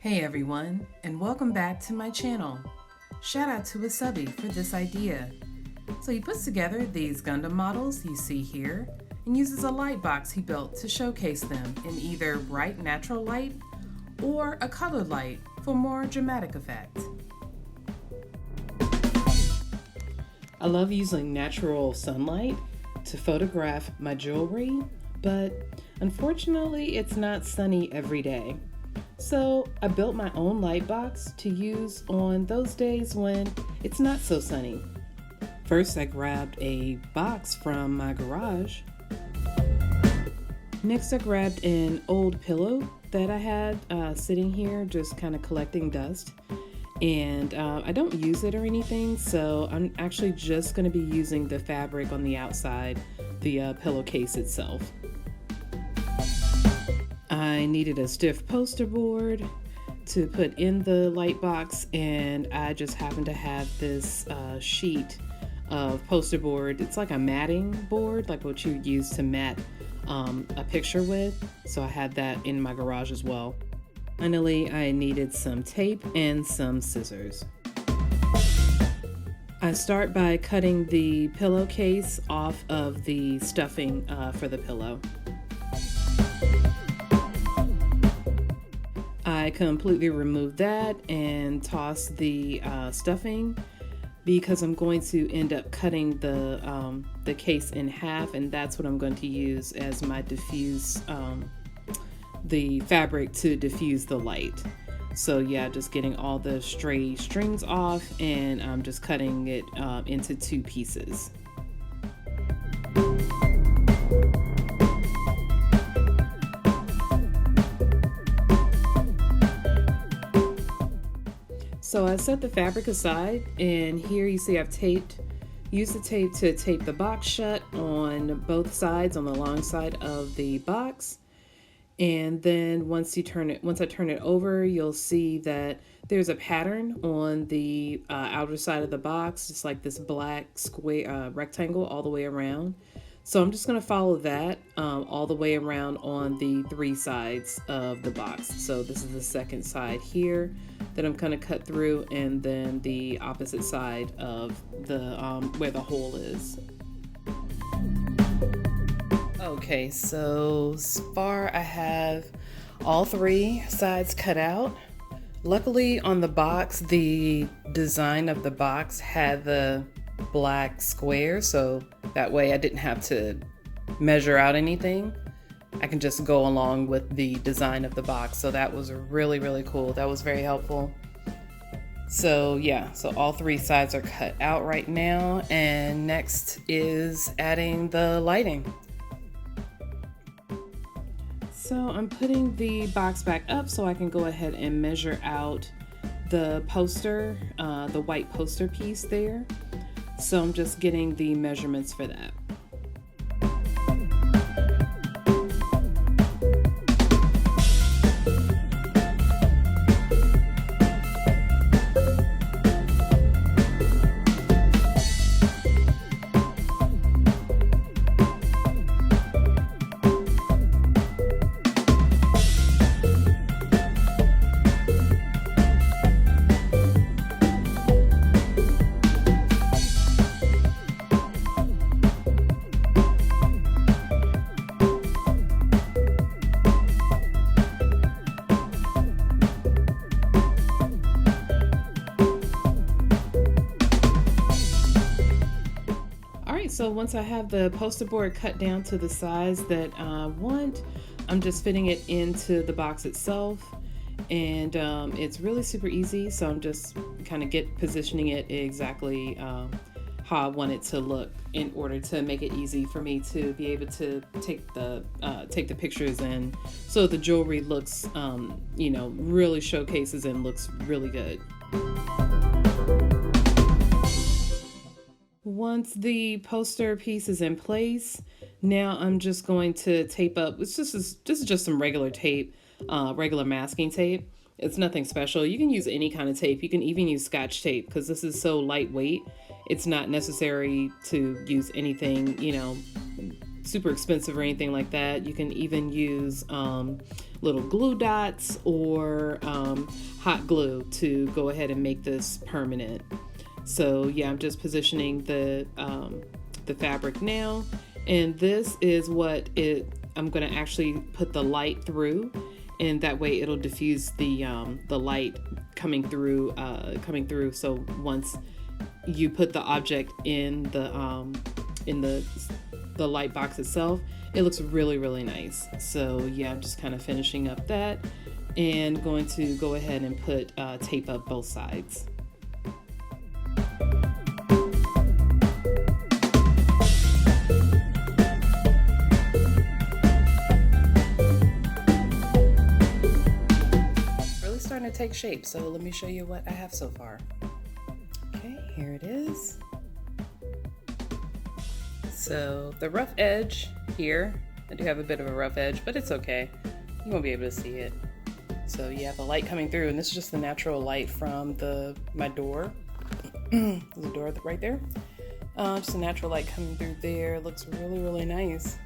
Hey everyone, and welcome back to my channel. Shout out to Wasabi for this idea. So he puts together these Gundam models you see here and uses a light box he built to showcase them in either bright natural light or a colored light for more dramatic effect. I love using natural sunlight to photograph my jewelry, but unfortunately it's not sunny every day. So I built my own light box to use on those days when it's not so sunny. First I grabbed a box from my garage. Next I grabbed an old pillow that I had sitting here just kind of collecting dust. And I don't use it or anything, so I'm actually just going to be using the fabric on the outside, the pillowcase itself. I needed a stiff poster board to put in the light box, and I just happened to have this sheet of poster board. It's like a matting board, like what you would use to mat a picture with, so I had that in my garage as well. Finally, I needed some tape and some scissors. I start by cutting the pillowcase off of the stuffing for the pillow. I completely removed that and tossed the stuffing because I'm going to end up cutting the case in half, and that's what I'm going to use as my diffuse the fabric to diffuse the light. So yeah, just getting all the stray strings off, and I'm just cutting it into two pieces. So I set the fabric aside, and here you see I've used the tape to tape the box shut on both sides, on the long side of the box. And then once I turn it over, you'll see that there's a pattern on the outer side of the box, just like this black square rectangle all the way around. So I'm just going to follow that all the way around on the three sides of the box. So this is the second side here that I'm going to cut through, and then the opposite side of the where the hole is. Okay, so far I have all three sides cut out. Luckily on the box, the design of the box had the black square, so that way I didn't have to measure out anything. I can just go along with the design of the box. So that was really, really cool. That was very helpful. So yeah, so all three sides are cut out right now, and next is adding the lighting. So I'm putting the box back up so I can go ahead and measure out the poster, the white poster piece there. So I'm just getting the measurements for that. So once I have the poster board cut down to the size that I want, I'm just fitting it into the box itself, and it's really super easy. So I'm just kind of positioning it exactly how I want it to look in order to make it easy for me to be able to take the pictures, and so the jewelry looks really showcases and looks really good. Once the poster piece is in place, now I'm just going to tape up. This is just some regular tape, regular masking tape. It's nothing special. You can use any kind of tape. You can even use Scotch tape because this is so lightweight. It's not necessary to use anything, super expensive or anything like that. You can even use little glue dots or hot glue to go ahead and make this permanent. So yeah, I'm just positioning the fabric now, and this is what I'm going to actually put the light through, and that way it'll diffuse the light coming through. So once you put the object in the light box itself, it looks really, really nice. So yeah, I'm just kind of finishing up that and going to go ahead and put tape up both sides. Really starting to take shape, so let me show you what I have so far. Okay, here it is. So the rough edge here, I do have a bit of a rough edge, but it's okay. You won't be able to see it. So you have the light coming through, and this is just the natural light from my door. The door right there. Just a natural light coming through there. Looks really, really nice.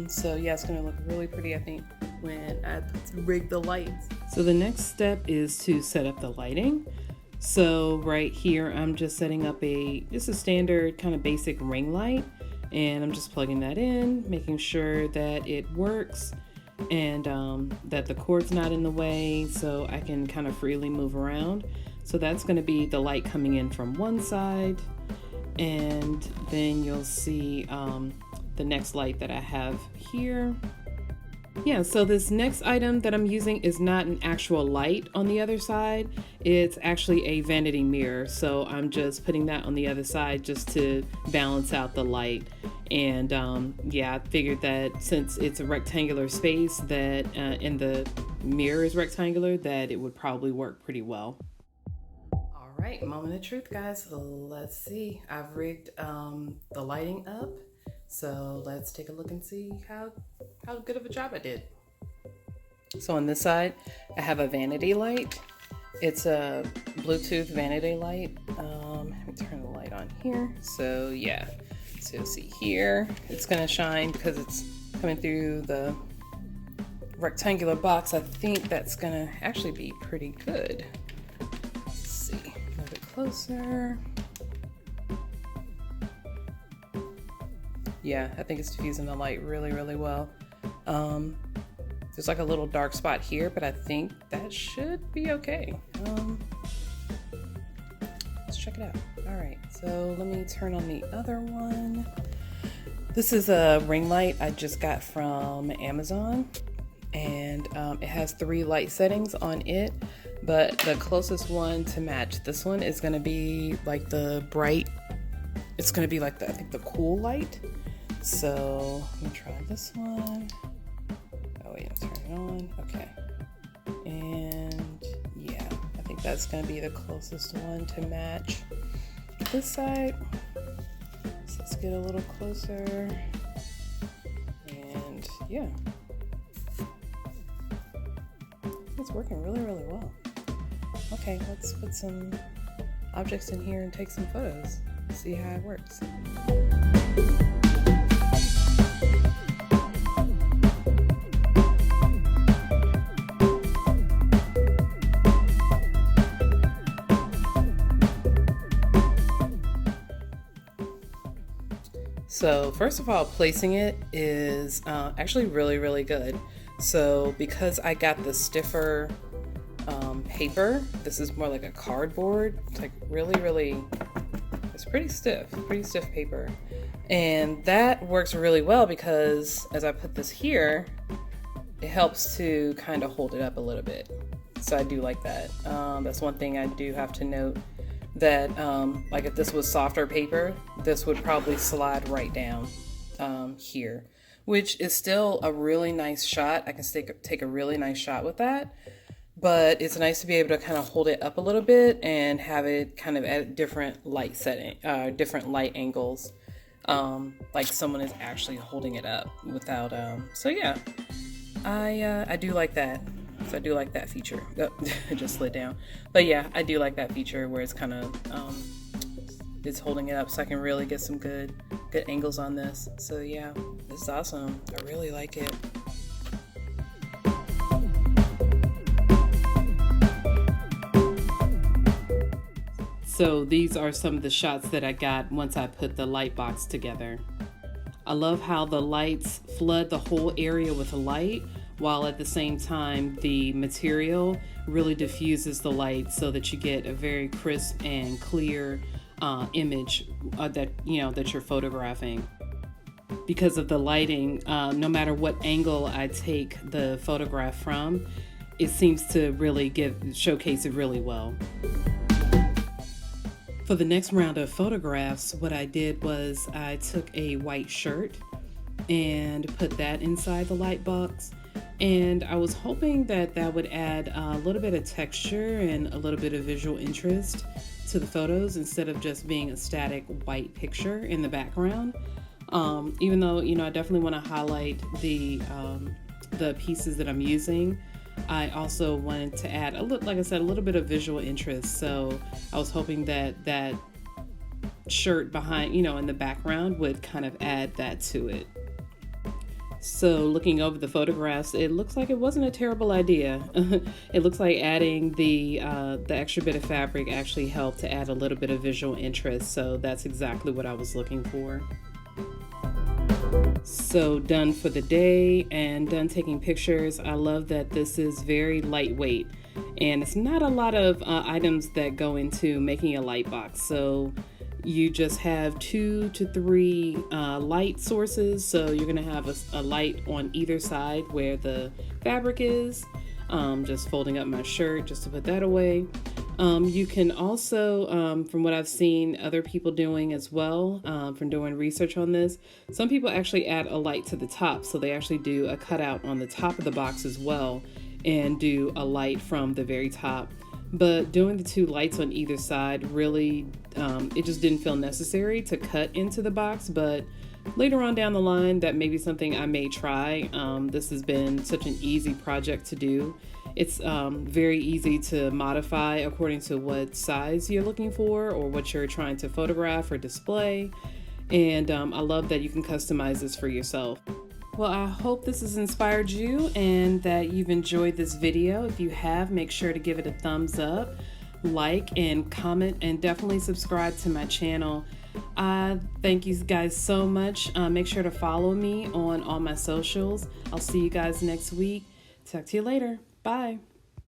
So yeah, it's gonna look really pretty, I think, when I rig the lights. So the next step is to set up the lighting. So right here, I'm just setting up just a standard kind of basic ring light. And I'm just plugging that in, making sure that it works and that the cord's not in the way, so I can kind of freely move around. So that's going to be the light coming in from one side, and then you'll see the next light that I have here. Yeah, so this next item that I'm using is not an actual light on the other side. It's actually a vanity mirror. So I'm just putting that on the other side just to balance out the light. And yeah, I figured that since it's a rectangular space that and the mirror is rectangular, that it would probably work pretty well. All right, moment of truth, guys. So let's see. I've rigged the lighting up. So let's take a look and see how good of a job I did. So on this side, I have a vanity light. It's a Bluetooth vanity light. Let me turn the light on here. So yeah, so you'll see here, it's gonna shine because it's coming through the rectangular box. I think that's gonna actually be pretty good. Let's see, a little bit closer. Yeah, I think it's diffusing the light really, really well. There's like a little dark spot here, but I think that should be okay. Let's check it out. All right, so let me turn on the other one. This is a ring light I just got from Amazon, and it has 3 light settings on it, but the closest one to match this one is gonna be like the bright, it's gonna be like I think the cool light. So let me try this one. Oh wait, I'm turning it on. Okay. And yeah, I think that's gonna be the closest one to match this side. So let's get a little closer. And yeah, it's working really, really well. Okay, let's put some objects in here and take some photos. See how it works. So first of all, placing it is actually really, really good. So because I got the stiffer paper, this is more like a cardboard. It's like really, it's pretty stiff paper. And that works really well because as I put this here, it helps to kind of hold it up a little bit. So I do like that. That's one thing I do have to note, that like if this was softer paper, this would probably slide right down here, which is still a really nice shot. I can take a really nice shot with that, but it's nice to be able to kind of hold it up a little bit and have it kind of at different light setting, different light angles, like someone is actually holding it up without, so yeah, I do like that. So I do like that feature. Oh, it just slid down. But yeah, I do like that feature where it's kind of, it's holding it up so I can really get some good angles on this. So yeah, this is awesome. I really like it. So these are some of the shots that I got once I put the light box together. I love how the lights flood the whole area with light, while at the same time the material really diffuses the light so that you get a very crisp and clear image that you're photographing. Because of the lighting, no matter what angle I take the photograph from, it seems to really showcase it really well. For the next round of photographs, what I did was I took a white shirt and put that inside the light box. And I was hoping that that would add a little bit of texture and a little bit of visual interest to the photos instead of just being a static white picture in the background. Even though, I definitely want to highlight the pieces that I'm using, I also wanted to add like I said, a little bit of visual interest. So I was hoping that that shirt behind, in the background would kind of add that to it. So looking over the photographs, it looks like it wasn't a terrible idea. It looks like adding the extra bit of fabric actually helped to add a little bit of visual interest. So that's exactly what I was looking for. So done for the day and done taking pictures. I love that this is very lightweight and it's not a lot of items that go into making a light box. So you just have 2 to 3 light sources. So you're going to have a light on either side where the fabric is. Just folding up my shirt just to put that away. You can also, from what I've seen other people doing as well, from doing research on this, some people actually add a light to the top. So they actually do a cutout on the top of the box as well and do a light from the very top. But doing the 2 lights on either side really, it just didn't feel necessary to cut into the box. But later on down the line, that may be something I may try. This has been such an easy project to do. It's very easy to modify according to what size you're looking for or what you're trying to photograph or display. And I love that you can customize this for yourself. Well, I hope this has inspired you and that you've enjoyed this video. If you have, make sure to give it a thumbs up, like and comment, and definitely subscribe to my channel. Thank you guys so much. Make sure to follow me on all my socials. I'll see you guys next week. Talk to you later. Bye.